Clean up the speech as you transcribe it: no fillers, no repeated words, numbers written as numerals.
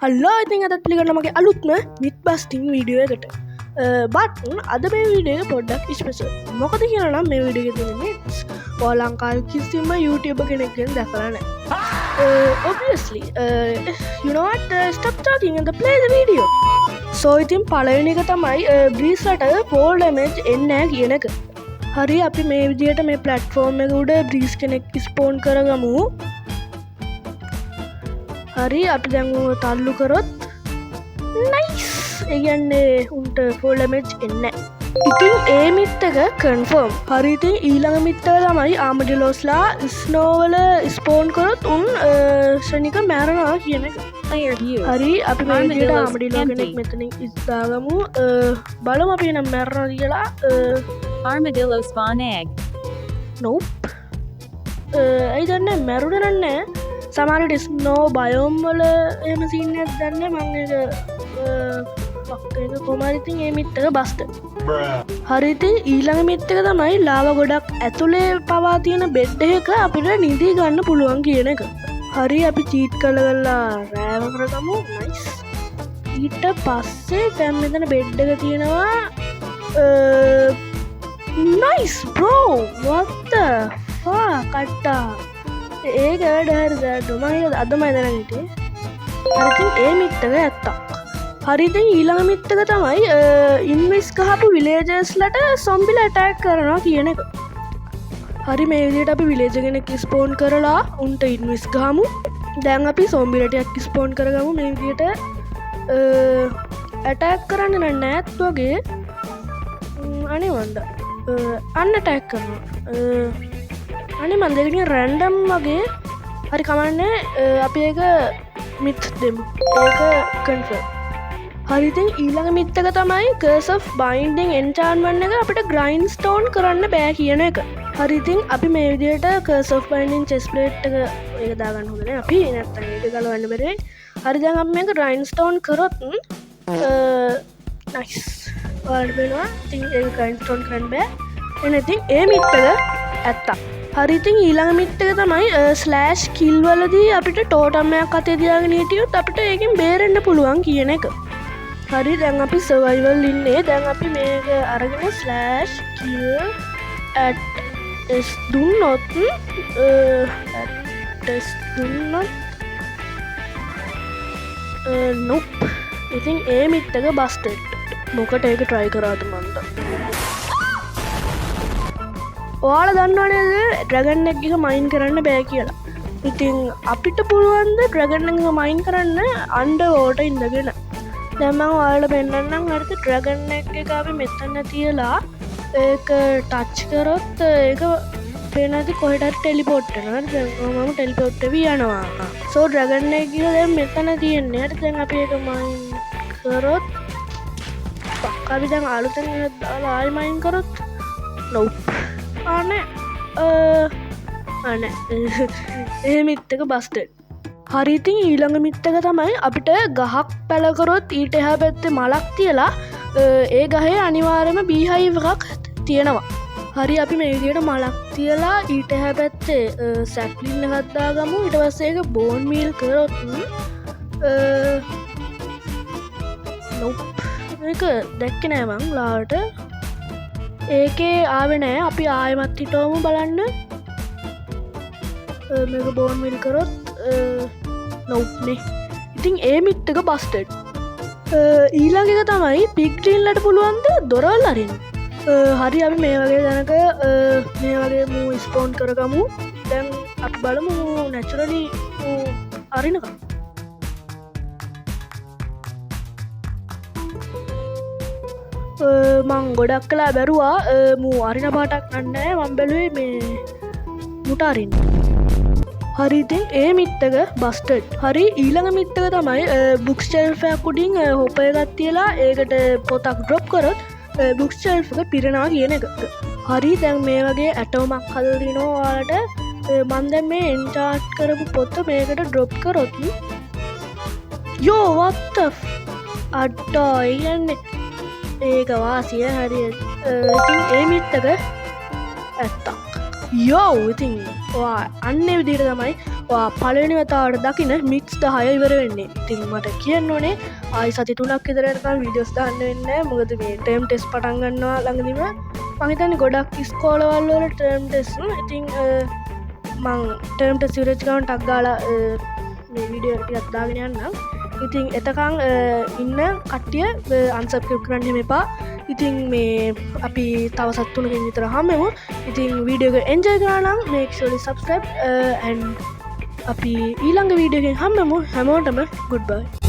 හල්ලා ඉතින් අදත් පිළිගන්න මගේ අලුත්ම මිත් බස්ටිං වීඩියෝ එකට බට් අද මේ වීඩියෝ පොඩ්ඩක් ස්පෙෂල් මොකද කියලා නම් මේ වීඩියෝ එකේ තියෙන මිත්ස් ඔයා ලංකාවේ කිසිම YouTuber කෙනෙක්ගෙන් දැකලා නැහැ obviously you know what stop talking and play the video so ඉතින් පළවෙනි එක තමයි බ්‍රීස් රට fall damage එන්නේ නැහැ කියන එක හරි අපි මේ විදිහට මේ platform එක උඩ බ්‍රීස් කෙනෙක් ස්පෝන් කරගමු හරි අපි දැන් තල්ලු කරොත් නයිස් ඒ කියන්නේ උන්ට ෆෝල් ඩැමේජ් එන්නේ ඉතින් ඒ මිත් එක කන්ෆර්ම් හරි ඉතින් ඊළඟ මිත් එක තමයි ආමඩිලෝස්ලා ස්නෝ වල ස්පෝන් කරොත් උන් ශනික මැරෙනවා කියන එක හරි අපි මේ විදිහට ආමඩිලෝ කෙනෙක් මෙතනින් ඉස්සදාගමු බලමු අපි නම් මැරෙනවා කියලා Armadillo spawn egg. nope අය දන්නේ මැරුණේ නැහැ සමහරට ස්නෝ බයෝම් වල එහෙම සීන් එකක් දන්නේ මම ඒක කොමාරිතින් ඒ මිත් එක බස්ට හරි ඉතින් ඊළඟ මිත් එක තමයි ලාවා ගොඩක් ඇතුලේ පවා තියෙන බෙඩ් එක අපිට නිදි ගන්න පුළුවන් කියන එක හරි අපි චීට් කරලා රෑව කරගමු නයිස් ඊට පස්සේ දැන් මෙතන බෙඩ් එක තියෙනවා nice bro what the fuck කට්ටා ඒක වැඩ හරිද අදමයි දැනගටේ හරිතින් ඒ මිත්තක ඇත්තක් හරිතින් ඊළඟ මිත්තක තමයි ඉන්විස් කහපු විලේජස්ලට සොම්බිල ඇටැක් කරනවා කියන එක හරි මේ විදිහට අපි විලේජ කෙනෙක් ස්පෝන් කරලා උන්ට ඉන්විස් ගහමු දැන් අපි සොම්බිලටයක් ස්පෝන් කරගමු මේ විදිහට ඇටැක් කරන්න නෑත් වගේ අනේ වන්ද අන්න ටැක් කරනවා අනි මන්දකටිය රැන්ඩම් වගේ හරි කමන්නේ අපි ඒක මිත් දෙමු ඒක කන්ෆර් හරිතින් ඊළඟ මිත්තක තමයි කර්ස් of බයින්ඩිං එන්චාන්වන්න එක අපිට ග්‍රයින් ස්ටෝන් කරන්න බෑ කියන එක හරිතින් අපි මේ විදියට කර්ස් of බයින්ඩිං චෙස් ප්ලේට් එක ඒක දාගන්න හොඳනේ අපි නැත්තම් ඒක ගලවන්න බැරේ හරි දැන් අපි මේක ග්‍රයින් ස්ටෝන් කරොත් නයිස් ඔයාලට වෙනවා ඉතින් ඒක ග්‍රයින් ස්ටෝන් කරන්න බෑ එන ඉතින් ඒ මිත්තක ඇත්තක් හරිතින් ඊළඟ මිත්තක තමයි ස්ලෑෂ් කිල් වලදී අපිට ටෝටම්මයක් අතේ තියාගෙන හිටියොත් අපිට ඒකෙන් බේරෙන්න පුළුවන් කියන එක හරි දැන් අපි සර්වයිවල් ඉන්නේ දැන් අපි මේක අරගෙන ස්ලෑෂ් කිල් ඇට් එස් දුන්නොත් ටෙස් දුන්නොත් නොප් ඉතින් ඒ මිත්තක බස්ටඩ් මොකට ඒක ට්‍රයි කරාද මන්ද ඔයාල දන්නවනේද ඩ්‍රගන් එක මයින් කරන්න බෑ කියලා ඉතින් අපිට පුළුවන්ද ඩ්‍රගන් එක මයින් කරන්න අන්ඩ ඕට ඉඳගෙන දැම ඔයාල පෙන්න්නම් හරිත ඩ්‍රගන් එක අපි මෙතන්න තියලා ඒක ටච් කරොත් ඒක පේනති කොහටත් ටෙලිපොට්ටන මම ටෙලිපොට්ට වී යනවා සෝ ඩ්‍රගන්න එක මෙතන තියෙන්නේ අට දැන් අපි එක මයින් කරොත් පක්කාවි දැන් අලුතැන් ආල් මයින් කරොත් නොව් අන ඒ මිත්තක බස්ටඩ් හරිතින් ඊළඟ මිත්තක තමයි අපිට ගහක් පැලකරොත් ඊට එහා පැත්තේ මලක් තියලා ඒ ගහේ අනිවාර්යම බීහයිව එකක් තියෙනවා හරි අපි මේ විදියට මලක් තියලා ඊට එහා පැත්තේ සැප්ලින්න ගත්දාගමු ඊට පස්සේ ඒක බෝන් මීල් කරොත් ඒක දැක්ක නෑ මං ලාට ඒකේ ආවෙනෑ අපි ආයමත් හිටෝම බලන්න මේක බෝන් මිල් කරොත් නොව්නේ ඉතින් ඒ මිත්තක බස්ටඩ් ඊළඟ එක තමයි පික්ටීල්ලට පුළුවන්ද දොරවල් අරින් හරි අපි මේ වගේ දැනක මේ වගේ මූ ස්පෝන් කරගමු දැන් අපි බලමු නැචුරලි අරිනක මං ගොඩක් කලා බැරුවා මූ අරින පාටක් නන්නෑ මං බැලුවේ මේ මුටාරින් හරිතින් ඒ මිත්තක බස්ටඩ් හරි ඊළඟ මිත්තක තමයි බුක්ස්චල්ෆයක් උඩින් හොපය ගත්තියලා ඒකට පොතක් ඩ්‍රොප් කරොත් බුක්ස්චල්ක පිරෙනවා කියන එක හරි දැන් මේ වගේ ඇටෝමක් හදදිනවාට මන්ද මේ එන්ටාට් කරපු පොත්ත මේකට ඩ්‍රොප් කරොත් යෝවත්ත අඩ්ඩා ඒගන්නේ ඒක වාසිය හරි ඉතින් ඒ මිත්තක ඇත්තක් යෝ ඉතින් අන්න විදිට තමයි පලනි වතාවට දකින මික්ස් 10 ඉවර වෙන්නේ. ඉතින් මට කියන්න ඕනේ ආයි සති 3ක් විතර යනකම් වීඩියෝස් දාන්න වෙන්නේ. මොකද මේ ටර්ම් ටෙස්ට් පටන් ගන්නවා ළඟදිම. මම හිතන්නේ ගොඩක් ඉස්කෝලවල වල ටර්ම් ටෙස්ට් ඉතින් මං ටර්ම් ටෙස්ට් ඉවරෙච්ච ගමන් ටක් ගාලා මේ වීඩියෝ එක ටිකක් දාගෙන යන්නම්. ඉතින් එතකන් ඉන්න කට්ටිය අන්සබ්ස්ක්‍රයිබ් කරන්න එපා. ඉතින් මේ අපි තව සත් 3කින් විතර හම්බෙමු. ඉතින් වීඩියෝ එක එන්ජොයි කරා නම් make sure to subscribe and අපි ඊළඟ වීඩියෝ එකෙන් හම්බෙමු. හැමෝටම goodbye.